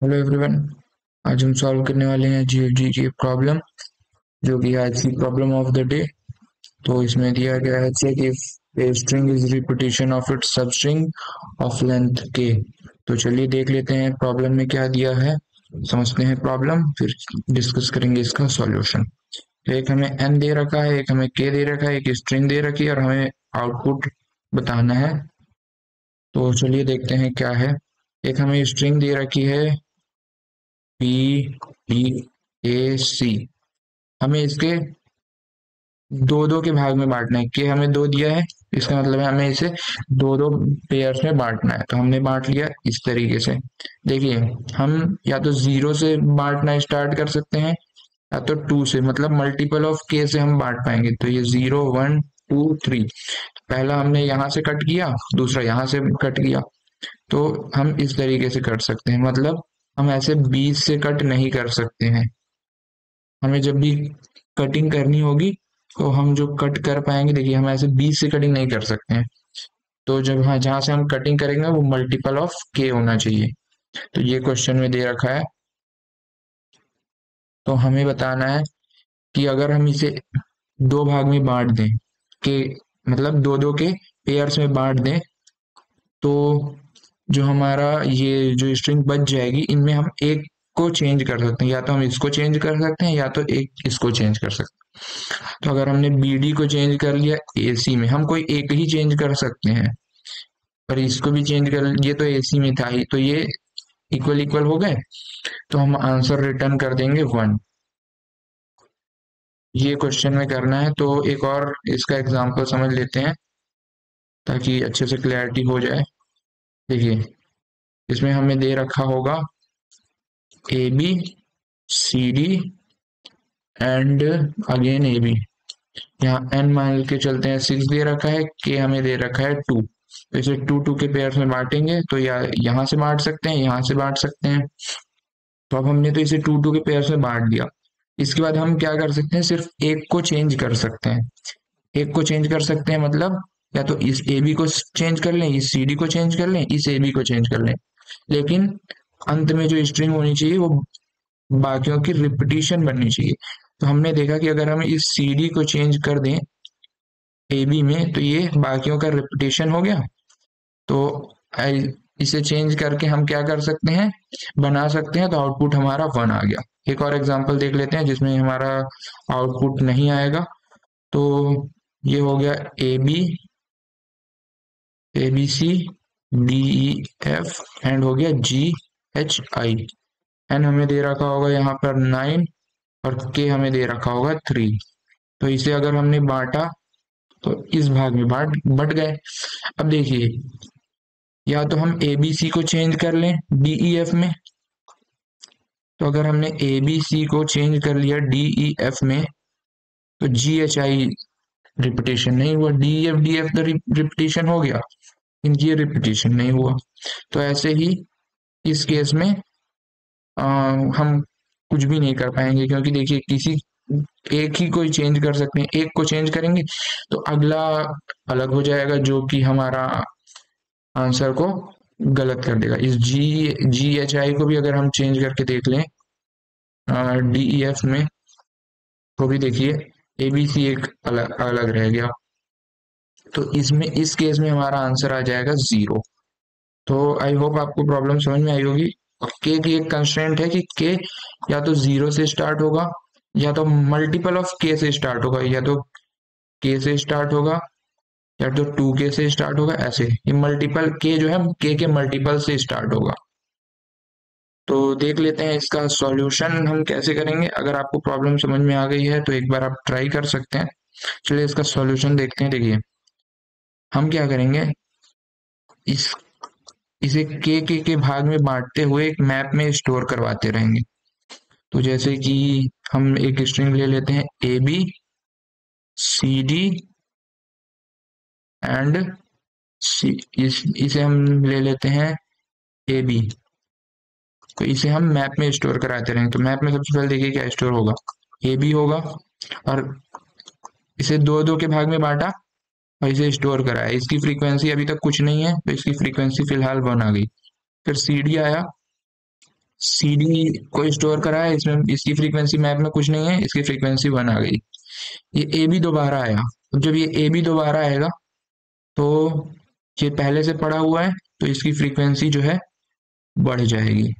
Hello everyone. आज हम solve करने वाले हैं जीएफजी की प्रॉब्लम, जो कि आज की प्रॉब्लम ऑफ द डे। तो इसमें दिया गया है check if a string is repetition of its substring of length के। तो चलिए देख लेते हैं प्रॉब्लम में क्या दिया है, समझते हैं प्रॉब्लम, फिर डिस्कस करेंगे इसका सॉल्यूशन। तो एक हमें एन दे रखा है, एक हमें के दे रखा है, एक स्ट्रिंग दे रखी है और हमें आउटपुट बताना है। तो चलिए देखते हैं क्या है। एक हमें स्ट्रिंग दे रखी है पी डी ए सी। हमें इसके दो दो के भाग में बांटना है। के हमें दो दिया है, इसका मतलब है हमें इसे दो दो पेयर्स में बांटना है। तो हमने बांट लिया इस तरीके से। देखिए, हम या तो जीरो से बांटना स्टार्ट कर सकते हैं या तो टू से, मतलब मल्टीपल ऑफ के से हम बांट पाएंगे। तो ये 0 1 2 3, पहला हमने यहाँ से कट किया, दूसरा यहाँ से कट किया। तो हम इस तरीके से कर सकते हैं, मतलब हम ऐसे 20 से कट नहीं कर सकते हैं। हमें जब भी कटिंग करनी होगी तो हम जो कट कर पाएंगे, देखिए हम ऐसे 20 से कटिंग नहीं कर सकते हैं। तो जब हाँ जहां से हम कटिंग करेंगे वो मल्टीपल ऑफ के होना चाहिए। तो ये क्वेश्चन में दे रखा है। तो हमें बताना है कि अगर हम इसे दो भाग में बांट दें, के मतलब दो दो के पेयर्स में बांट दें, तो जो हमारा ये जो स्ट्रिंग बच जाएगी, इनमें हम एक को चेंज कर सकते हैं। या तो हम इसको चेंज कर सकते हैं या तो एक इसको चेंज कर सकते हैं। तो अगर हमने बी डी को चेंज कर लिया ए सी में, हम कोई एक ही चेंज कर सकते हैं, पर इसको भी चेंज कर, ये तो ए सी में था ही, तो ये इक्वल इक्वल हो गए। तो हम आंसर रिटर्न कर देंगे 1। ये क्वेश्चन में करना है। तो एक और इसका एग्जांपल समझ लेते हैं ताकि अच्छे से क्लैरिटी हो जाए। देखिए, इसमें हमें दे रखा होगा A B C D and again A B. यहाँ एन मान के चलते हैं, 6 दे रखा है, के हमें दे रखा है 2। तो इसे 2 2 के पेयर्स में बांटेंगे, तो या यहाँ से बांट सकते हैं, यहाँ से बांट सकते हैं। तो अब हमने तो इसे 2 2 के पेयर्स में बांट दिया। इसके बाद हम क्या कर सकते हैं, सिर्फ एक को चेंज कर सकते हैं। एक को चेंज कर सकते हैं मतलब या तो इस ए बी को चेंज कर लें, इस सी डी को चेंज कर लें, इस ए बी को चेंज कर लें। लेकिन अंत में जो स्ट्रिंग होनी चाहिए वो बाकियों की रिपीटिशन बननी चाहिए। तो हमने देखा कि अगर हम इस सी डी को चेंज कर दें ए बी में, तो ये बाकियों का रिपीटिशन हो गया। तो इसे चेंज करके हम क्या कर सकते हैं, बना सकते हैं। तो आउटपुट हमारा 1 आ गया। एक और एग्जांपल देख लेते हैं जिसमें हमारा आउटपुट नहीं आएगा। तो ये हो गया A B C D E F and हो गया जी एच आई। एन हमें दे रखा होगा यहाँ पर 9 और के हमें दे रखा होगा 3। तो इसे अगर हमने बांटा तो इस भाग में बट गए। अब देखिए, या तो हम ए बी सी को चेंज कर लें डी ई एफ में। तो अगर हमने ए बी सी को चेंज कर लिया डी ई एफ में, तो जी एच आई रिपीटेशन नहीं हुआ, डी एफ तो रिपीटेशन हो गया, इनकी रिपीटेशन नहीं हुआ। तो ऐसे ही इस केस में हम कुछ भी नहीं कर पाएंगे, क्योंकि देखिए किसी एक ही कोई चेंज कर सकते हैं, एक को चेंज करेंगे तो अगला अलग हो जाएगा, जो कि हमारा आंसर को गलत कर देगा। इस जी एच आई को भी अगर हम चेंज करके देख लें डी ई एफ में, तो भी देखिए ए बी सी एक अलग अलग रह गया। तो इसमें इस केस में हमारा आंसर आ जाएगा 0। तो आई होप आपको प्रॉब्लम समझ में आई होगी। और के की एक कंस्ट्रेंट है कि के या तो 0 से स्टार्ट होगा या तो मल्टीपल ऑफ के से स्टार्ट होगा, या तो के से स्टार्ट होगा या तो 2 के से स्टार्ट होगा। ऐसे ये मल्टीपल के जो है के मल्टीपल से स्टार्ट होगा। तो देख लेते हैं इसका सॉल्यूशन हम कैसे करेंगे। अगर आपको प्रॉब्लम समझ में आ गई है तो एक बार आप ट्राई कर सकते हैं। चलिए इसका सॉल्यूशन देखते हैं। देखिए, हम क्या करेंगे, इस इसे के भाग में बांटते हुए एक मैप में स्टोर करवाते रहेंगे। तो जैसे कि हम एक स्ट्रिंग ले लेते हैं A B C D and इसे हम ले लेते हैं ए बी। तो इसे हम मैप में स्टोर कराते रहेंगे। तो मैप में सबसे पहले देखिए क्या स्टोर होगा, ए बी होगा, और इसे दो दो के भाग में बांटा और इसे स्टोर कराया। इसकी फ्रीक्वेंसी अभी तक कुछ नहीं है, तो इसकी फ्रीक्वेंसी फिलहाल 1 आ गई। फिर सी डी आया, सी डी को स्टोर करा है इसमें, इसकी फ्रीक्वेंसी मैप में कुछ नहीं है, इसकी फ्रीक्वेंसी 1 आ गई। ये ए बी दोबारा आया, अब जब ये ए बी दोबारा आएगा तो ये पहले से पड़ा हुआ है तो इसकी फ्रीक्वेंसी जो है बढ़ जाएगी।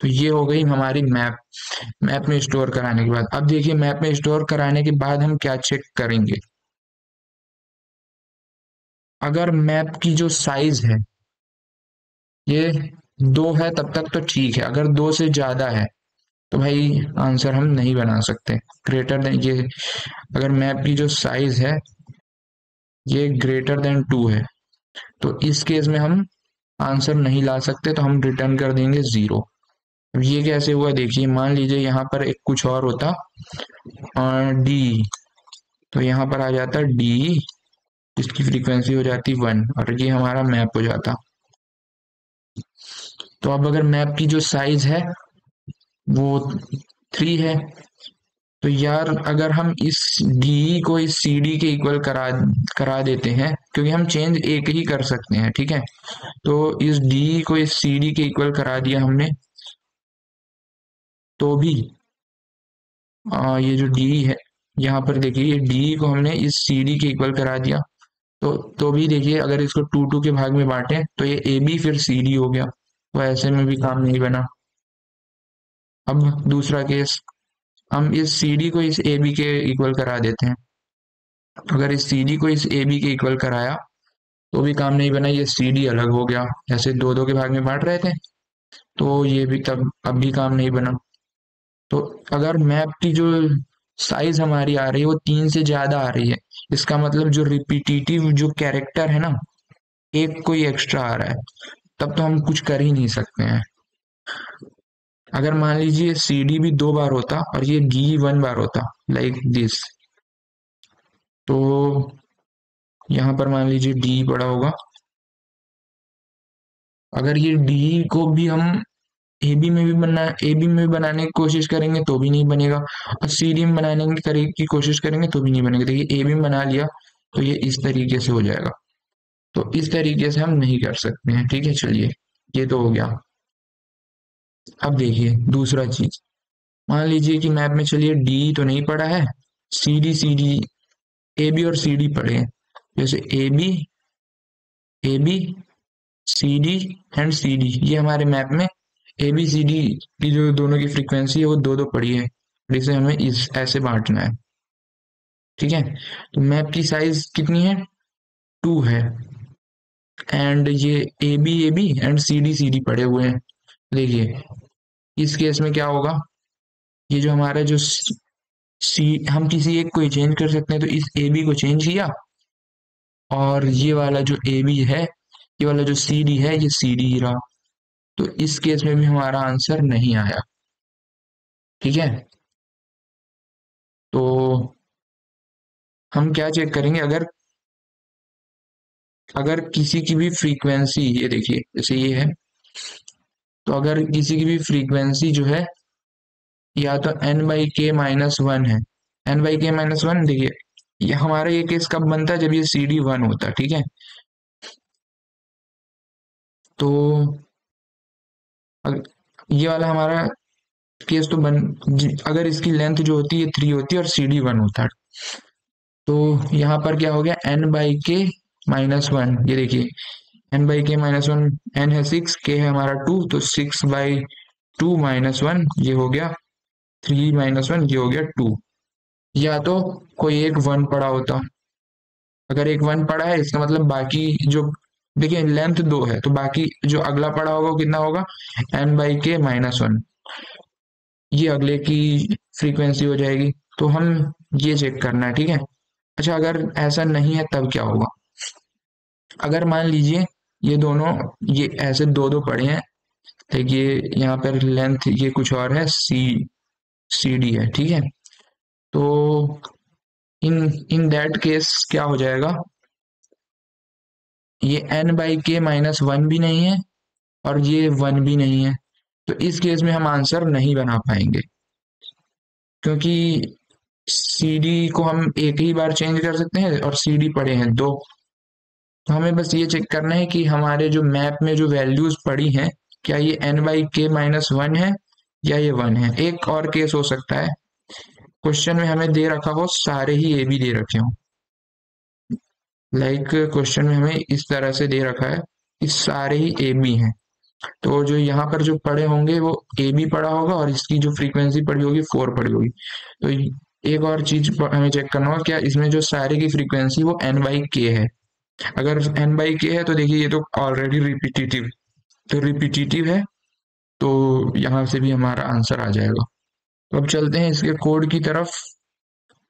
तो ये हो गई हमारी मैप। मैप में स्टोर कराने के बाद अब देखिए, मैप में स्टोर कराने के बाद हम क्या चेक करेंगे। अगर मैप की जो साइज है ये 2 है तब तक तो ठीक है, अगर 2 से ज्यादा है तो भाई आंसर हम नहीं बना सकते। ग्रेटर देन ये, अगर मैप की जो साइज है ये ग्रेटर देन 2 है तो इस केस में हम आंसर नहीं ला सकते, तो हम रिटर्न कर देंगे 0। अब ये कैसे हुआ देखिए, मान लीजिए यहाँ पर एक कुछ और होता डी, तो यहाँ पर आ जाता डी, इसकी फ्रीक्वेंसी हो जाती 1 और ये हमारा मैप हो जाता। तो अब अगर मैप की जो साइज है वो 3 है तो यार अगर हम इस डी को इस सी डी के इक्वल करा देते हैं, क्योंकि हम चेंज एक ही कर सकते हैं, ठीक है। तो इस डी को इस सी डी के इक्वल करा दिया हमने, तो भी ये जो डी है यहाँ पर देखिए, ये डी को हमने इस सी डी के इक्वल करा दिया, तो भी देखिए अगर इसको 2 के भाग में बांटे तो ये ए बी फिर सी डी हो गया, तो ऐसे में भी काम नहीं बना। अब दूसरा केस, हम इस सी डी को इस ए बी के इक्वल करा देते हैं। अगर इस सी डी को इस ए बी के इक्वल कराया तो भी काम नहीं बना, ये सी डी अलग हो गया, ऐसे 2 के भाग में बांट रहे थे तो ये भी तब अब भी काम नहीं बना। तो अगर मैप की जो साइज हमारी आ रही है वो 3 से ज्यादा आ रही है, इसका मतलब जो रिपीटिटिव जो कैरेक्टर है ना, एक कोई एक्स्ट्रा आ रहा है, तब तो हम कुछ कर ही नहीं सकते हैं। अगर मान लीजिए सी डी भी 2 बार होता और ये डी 1 बार होता लाइक दिस, तो यहाँ पर मान लीजिए डी पड़ा होगा, अगर ये डी को भी हम ए बी में भी बनाने की कोशिश करेंगे तो भी नहीं बनेगा, और सी डी में बनाने की कोशिश करेंगे तो भी नहीं बनेगा। देखिए ए बी में बना लिया तो ये इस तरीके से हो जाएगा, तो इस तरीके से हम नहीं कर सकते हैं, ठीक है। चलिए ये तो हो गया। अब देखिए दूसरा चीज, मान लीजिए कि मैप में चलिए डी तो नहीं पड़ा है, सी डी ए बी और सी डी पड़े हैं, जैसे A B C D and C D, ये हमारे मैप में ए बी सी डी की जो दोनों की फ्रीक्वेंसी है वो 2 पड़ी है, और इसे हमें इस ऐसे बांटना है, ठीक है। तो मैप की साइज कितनी है, 2 है, एंड ये A B and C D पड़े हुए हैं। देखिए इस केस में क्या होगा, ये जो हमारा जो सी, हम किसी एक को ही चेंज कर सकते हैं, तो इस ए बी को चेंज किया और ये वाला जो ए बी है, ये वाला जो सी डी है, ये सी डी रहा, तो इस केस में भी हमारा आंसर नहीं आया, ठीक है। तो हम क्या चेक करेंगे, अगर अगर किसी की भी फ्रीक्वेंसी, ये देखिए जैसे ये है, तो अगर किसी की भी फ्रीक्वेंसी जो है या तो n बाई के माइनस 1 है, n बाई के माइनस 1, देखिए ये हमारा ये केस कब बनता है, जब ये सी डी 1 होता है, ठीक है। तो ये वाला हमारा केस तो अगर इसकी लेंथ जो होती है 3 होती है और सी डी 1 होता है, तो यहाँ पर क्या हो गया, n बाई के माइनस 1, ये देखिए n बाई के माइनस 1, n है 6, k है हमारा 2, तो 6 बाई 2 माइनस 1, ये हो गया 3 माइनस 1, ये हो गया 2। या तो कोई एक 1 पड़ा होता, अगर एक 1 पड़ा है इसका मतलब बाकी जो, देखिए लेंथ 2 है तो बाकी जो अगला पड़ा होगा वो कितना होगा, n बाई के माइनस 1, ये अगले की फ्रीक्वेंसी हो जाएगी। तो हम ये चेक करना है, ठीक है। अच्छा अगर ऐसा नहीं है तब क्या होगा, अगर मान लीजिए ये दोनों ये ऐसे 2 पड़े हैं, देखिए यहाँ पर लेंथ ये कुछ और है, सी डी है, ठीक है। तो इन इन दैट केस क्या हो जाएगा, ये n बाई के माइनस 1 भी नहीं है और ये 1 भी नहीं है, तो इस केस में हम आंसर नहीं बना पाएंगे, क्योंकि सी डी को हम एक ही बार चेंज कर सकते हैं और सी डी पड़े हैं 2। तो हमें बस ये चेक करना है कि हमारे जो मैप में जो वैल्यूज पड़ी हैं क्या ये n/k-1 है या ये 1 है। एक और केस हो सकता है, क्वेश्चन में हमें दे रखा हो सारे ही ए बी दे रखे हो, लाइक क्वेश्चन में हमें इस तरह से दे रखा है कि सारे ही ए बी हैं, तो जो यहाँ पर जो पड़े होंगे वो ए बी पड़ा होगा और इसकी जो फ्रीक्वेंसी पड़ी होगी 4 पड़ी होगी। तो एक और चीज हमें चेक करना होगा, क्या इसमें जो सारे की फ्रीक्वेंसी वो n/k है। अगर n/k है तो देखिए ये तो ऑलरेडी रिपीटेटिव, तो रिपीटेटिव है, तो यहाँ से भी हमारा आंसर आ जाएगा। तो अब चलते हैं इसके कोड की तरफ।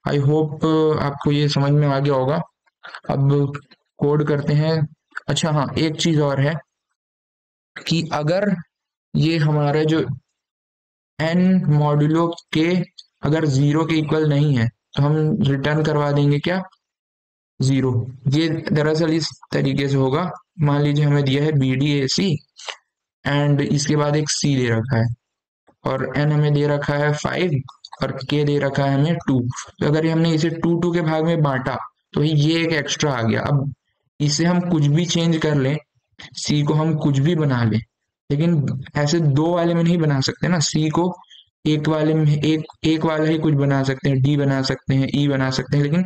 आई होप आपको ये समझ में आ गया होगा। अब कोड करते हैं। अच्छा हाँ, एक चीज और है कि अगर ये हमारा जो n मॉड्यूलो के अगर 0 के इक्वल नहीं है तो हम रिटर्न करवा देंगे क्या, 0। ये दरअसल इस तरीके से होगा, मान लीजिए हमें दिया है BDAC एंड इसके बाद एक C दे रखा है और n हमें दे रखा है 5 और k दे रखा है हमें 2। तो अगर हमने इसे 2 के भाग में बांटा तो ये एक एक्स्ट्रा आ गया। अब इसे हम कुछ भी चेंज कर लें, सी को हम कुछ भी बना लें, लेकिन ऐसे दो वाले में नहीं बना सकते ना। सी को एक वाले में एक वाला ही कुछ बना सकते हैं, डी बना सकते हैं, ई बना सकते हैं, लेकिन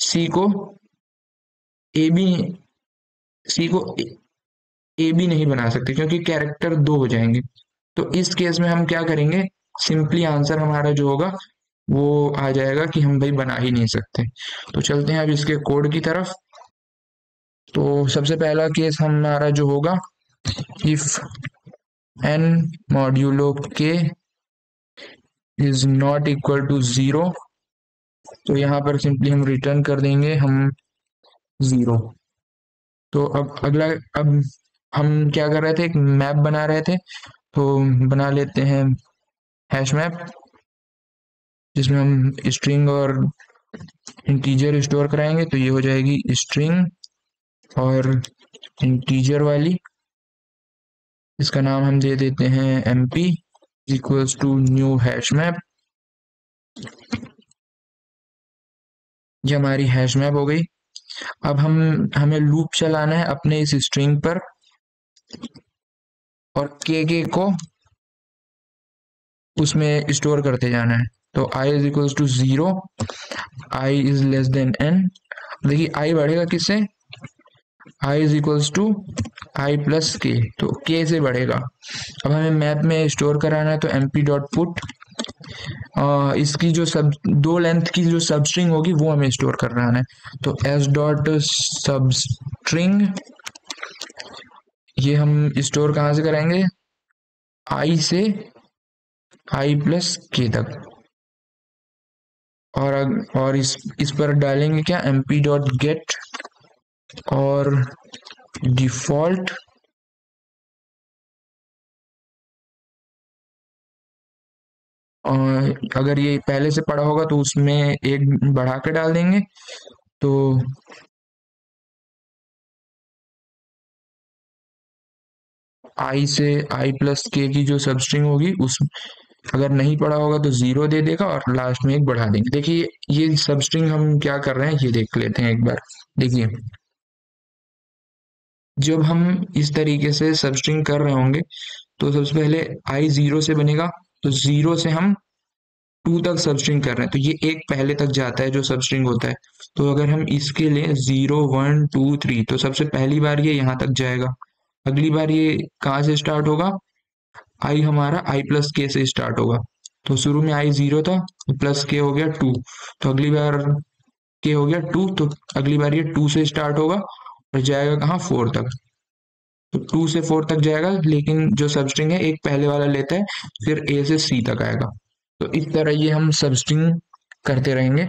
सी को ए बी सी को ए बी नहीं बना सकते क्योंकि कैरेक्टर दो हो जाएंगे। तो इस केस में हम क्या करेंगे, सिंपली आंसर हमारा जो होगा वो आ जाएगा कि हम भाई बना ही नहीं सकते। तो चलते हैं अब इसके कोड की तरफ। तो सबसे पहला केस हमारा जो होगा, if n modulo k is not equal to 0, तो यहाँ पर सिंपली हम रिटर्न कर देंगे हम 0। तो अब अगला, अब हम क्या कर रहे थे, एक मैप बना रहे थे, तो बना लेते हैं हैश मैप, जिसमें हम स्ट्रिंग और इंटीजर स्टोर कराएंगे। तो ये हो जाएगी स्ट्रिंग और इंटीजर वाली, इसका नाम हम दे देते हैं mp equals to new hash map. ये हमारी हैश मैप हो गई। अब हमें लूप चलाना है अपने इस स्ट्रिंग पर और के को उसमें स्टोर करते जाना है। तो i is equals to 0, i is less than n। देखिए i बढ़ेगा किससे, i is equals to i plus k, तो k से बढ़ेगा। अब हमें मैप में स्टोर कराना है, तो mp डॉट पुट इसकी जो सब दो लेंथ की जो सब स्ट्रिंग होगी वो हमें स्टोर कराना है। तो s डॉट सब स्ट्रिंग, ये हम स्टोर कहाँ से कराएंगे, i से i प्लस k तक। और इस पर डालेंगे क्या, mp डॉट गेट और डिफॉल्ट, अगर ये पहले से पड़ा होगा तो उसमें एक बढ़ा के डाल देंगे। तो i से i प्लस k की जो सब स्ट्रिंग होगी उस अगर नहीं पड़ा होगा तो 0 दे देगा और लास्ट में एक बढ़ा देंगे। देखिए ये सब स्ट्रिंग हम क्या कर रहे हैं ये देख लेते हैं एक बार। देखिए जब हम इस तरीके से सब स्ट्रिंग कर रहे होंगे तो सबसे पहले i 0 से बनेगा, तो 0 से हम 2 तक सब स्ट्रिंग कर रहे हैं, तो ये एक पहले तक जाता है जो सब स्ट्रिंग होता है। तो अगर हम इसके लिए 0 1 2 3, तो सबसे पहली बार ये यहाँ तक जाएगा। अगली बार ये कहाँ से स्टार्ट होगा, आई हमारा i प्लस के से स्टार्ट होगा। तो शुरू में i 0 था, प्लस के हो गया 2, तो अगली बार के हो गया 2, तो अगली बार ये 2 से स्टार्ट होगा और जाएगा कहाँ, 4 तक। तो 2 से 4 तक जाएगा, लेकिन जो सब स्ट्रिंग है एक पहले वाला लेता है, फिर a से c तक आएगा। तो इस तरह ये हम सब स्ट्रिंग करते रहेंगे।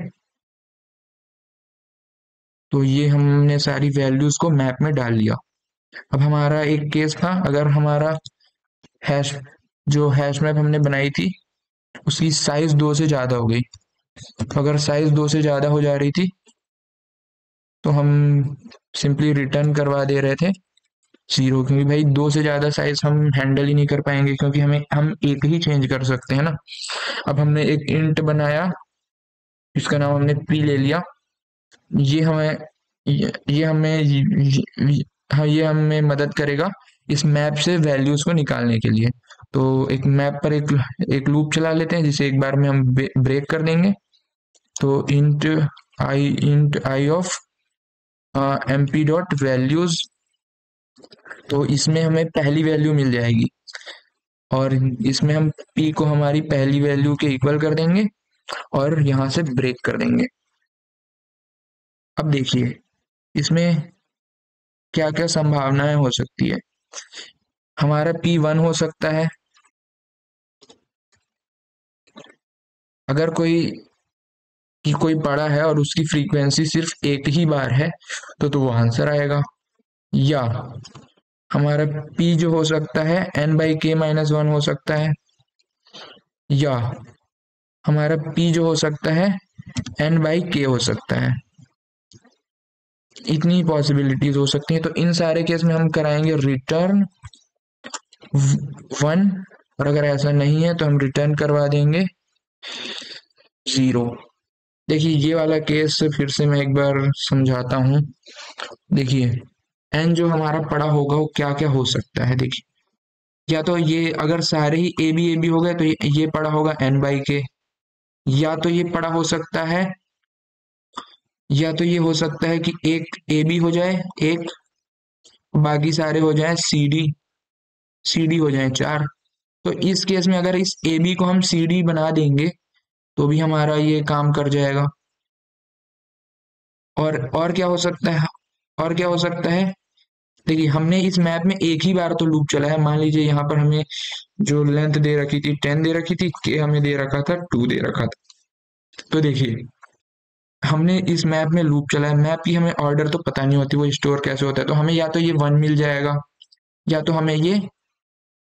तो ये हमने सारी वैल्यूज को मैप में डाल लिया। अब हमारा एक केस था, अगर हमारा हैश मैप हमने बनाई थी उसकी साइज 2 से ज्यादा हो गई। तो अगर साइज 2 से ज्यादा हो जा रही थी तो हम सिंपली रिटर्न करवा दे रहे थे 0, क्योंकि भाई 2 से ज्यादा साइज हम हैंडल ही नहीं कर पाएंगे, क्योंकि हम एक ही चेंज कर सकते हैं ना। अब हमने एक इंट बनाया, इसका नाम हमने p ले लिया। ये हमें हाँ ये हमें मदद करेगा इस मैप से वैल्यूज को निकालने के लिए। तो एक मैप पर एक लूप चला लेते हैं, जिसे एक बार में हम ब्रेक कर देंगे। तो int I of MP dot values, तो इसमें हमें पहली वैल्यू मिल जाएगी और इसमें हम p को हमारी पहली वैल्यू के इक्वल कर देंगे और यहाँ से ब्रेक कर देंगे। अब देखिए इसमें क्या क्या संभावनाएं हो सकती है। हमारा p 1 हो सकता है, अगर कोई बड़ा है और उसकी फ्रीक्वेंसी सिर्फ एक ही बार है तो वो आंसर आएगा। या हमारा p जो हो सकता है n/k-1 हो सकता है, या हमारा p जो हो सकता है n/k हो सकता है। इतनी पॉसिबिलिटीज हो सकती हैं। तो इन सारे केस में हम कराएंगे रिटर्न 1, और अगर ऐसा नहीं है तो हम रिटर्न करवा देंगे 0। देखिए ये वाला केस फिर से मैं एक बार समझाता हूँ। देखिए n जो हमारा पड़ा होगा वो क्या क्या हो सकता है। देखिए या तो ये अगर सारे ही ए बी हो गए तो ये पड़ा होगा n/k, या तो ये पड़ा हो सकता है, या तो ये हो सकता है कि एक ए बी हो जाए, एक बाकी सारे हो जाए सी डी हो जाए 4। तो इस केस में अगर इस ए बी को हम सी डी बना देंगे तो भी हमारा ये काम कर जाएगा। और क्या हो सकता है, और क्या हो सकता है। देखिए हमने इस मैप में एक ही बार तो लूप चला है। मान लीजिए यहाँ पर हमें जो लेंथ दे रखी थी 10 दे रखी थी, के हमें दे रखा था 2 दे रखा था। तो देखिए हमने इस मैप में लूप चला है, मैप की हमें ऑर्डर तो पता नहीं होती वो स्टोर कैसे होता है। तो हमें या तो ये 1 मिल जाएगा, या तो हमें ये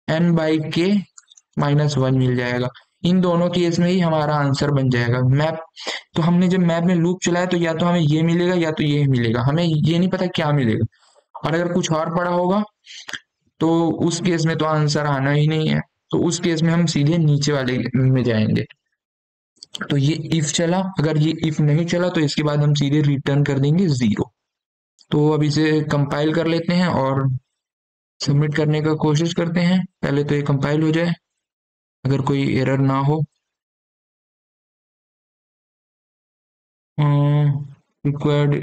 n/k-1 मिल जाएगा। इन दोनों केस में ही हमारा आंसर बन जाएगा। मैप तो हमने जब मैप में लूप चलाया तो या तो हमें ये मिलेगा या तो ये मिलेगा, हमें ये नहीं पता क्या मिलेगा। और अगर कुछ और पड़ा होगा तो उस केस में तो आंसर आना ही नहीं है। तो उस केस में हम सीधे नीचे वाले में जाएंगे। तो ये इफ चला, अगर ये इफ नहीं चला तो इसके बाद हम सीधे रिटर्न कर देंगे 0। तो अब इसे कंपाइल कर लेते हैं और सबमिट करने का कोशिश करते हैं। पहले तो ये कंपाइल हो जाए, अगर कोई एरर ना हो। रिक्वायर्ड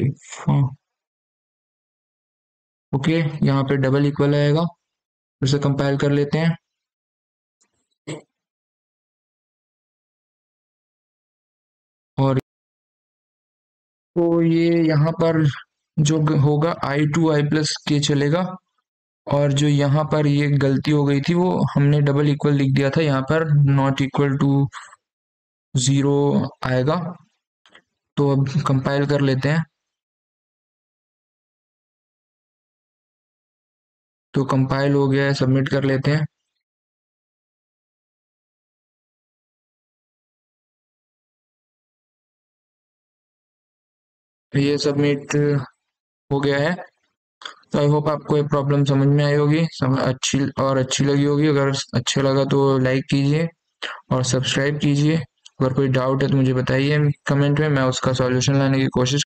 ओके, यहाँ पे डबल इक्वल आएगा। फिर से कंपाइल कर लेते हैं। और तो ये यहाँ पर जो होगा i2 i+k चलेगा। और जो यहाँ पर ये गलती हो गई थी वो हमने डबल इक्वल लिख दिया था, यहाँ पर नॉट इक्वल टू 0 आएगा। तो अब कंपाइल कर लेते हैं। तो कंपाइल हो गया है, सबमिट कर लेते हैं। तो ये सबमिट हो गया है। तो आई होप आपको ये प्रॉब्लम समझ में आई होगी, अच्छी लगी होगी। अगर अच्छा लगा तो लाइक कीजिए और सब्सक्राइब कीजिए। अगर कोई डाउट है तो मुझे बताइए कमेंट में, मैं उसका सॉल्यूशन लाने की कोशिश